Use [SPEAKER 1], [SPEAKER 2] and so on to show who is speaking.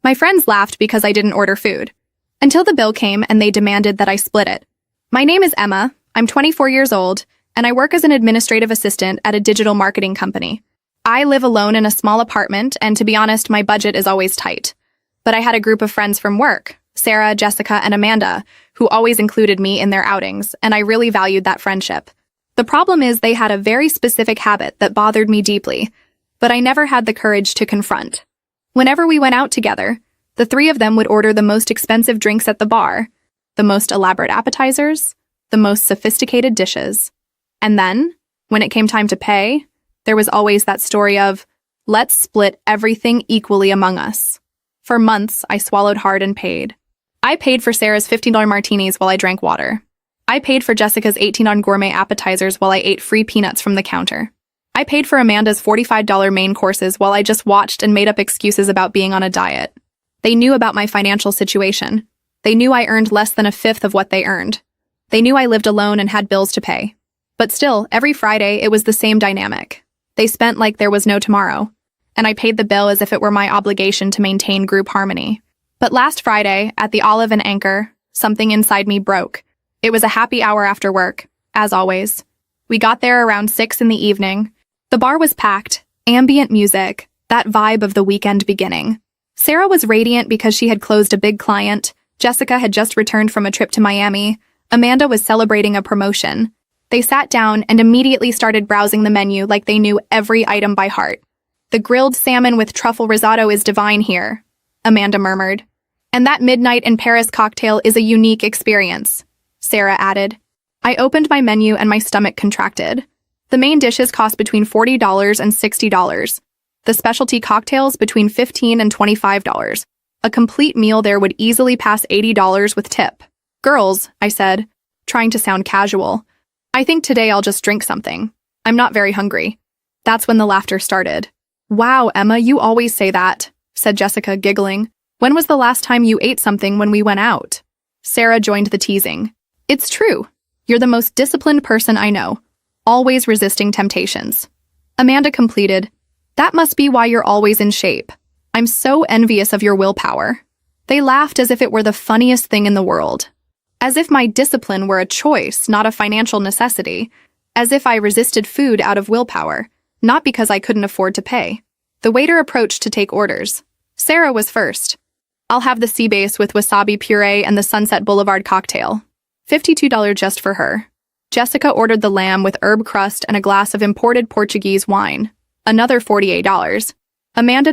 [SPEAKER 1] My friends laughed because I didn't order food. Until the bill came and they demanded that I split it. My name is Emma, I'm 24 years old, and I work as an administrative assistant at a digital marketing company. I live alone in a small apartment, and to be honest, my budget is always tight. But I had a group of friends from work, Sarah, Jessica, and Amanda, who always included me in their outings, and I really valued that friendship. The problem is they had a very specific habit that bothered me deeply, but I never had the courage to confront. Whenever we went out together, the three of them would order the most expensive drinks at the bar, the most elaborate appetizers, the most sophisticated dishes. And then, when it came time to pay, there was always that story of, let's split everything equally among us. For months, I swallowed hard and paid. I paid for Sarah's $15 martinis while I drank water. I paid for Jessica's $18 gourmet appetizers while I ate free peanuts from the counter. I paid for Amanda's $45 main courses while I just watched and made up excuses about being on a diet. They knew about my financial situation. They knew I earned less than a fifth of what they earned. They knew I lived alone and had bills to pay. But still, every Friday, it was the same dynamic. They spent like there was no tomorrow, and I paid the bill as if it were my obligation to maintain group harmony. But last Friday, at the Olive and Anchor, something inside me broke. It was a happy hour after work, as always. We got there around 6 in the evening. The bar was packed, ambient music, that vibe of the weekend beginning. Sarah was radiant because she had closed a big client. Jessica had just returned from a trip to Miami. Amanda was celebrating a promotion. They sat down and immediately started browsing the menu like they knew every item by heart. "The grilled salmon with truffle risotto is divine here," Amanda murmured. "And that midnight in Paris cocktail is a unique experience," Sarah added. I opened my menu and my stomach contracted. The main dishes cost between $40 and $60. The specialty cocktails between $15 and $25. A complete meal there would easily pass $80 with tip. "Girls," I said, trying to sound casual, "I think today I'll just drink something. I'm not very hungry." That's when the laughter started. "Wow, Emma, you always say that," said Jessica, giggling. "When was the last time you ate something when we went out?" Sarah joined the teasing. "It's true. You're the most disciplined person I know, always resisting temptations." Amanda completed, "That must be why you're always in shape. I'm so envious of your willpower." They laughed as if it were the funniest thing in the world. As if my discipline were a choice, not a financial necessity. As if I resisted food out of willpower, not because I couldn't afford to pay. The waiter approached to take orders. Sarah was first. "I'll have the sea bass with wasabi puree and the Sunset Boulevard cocktail." $52 just for her. Jessica ordered the lamb with herb crust and a glass of imported Portuguese wine. Another $48. Amanda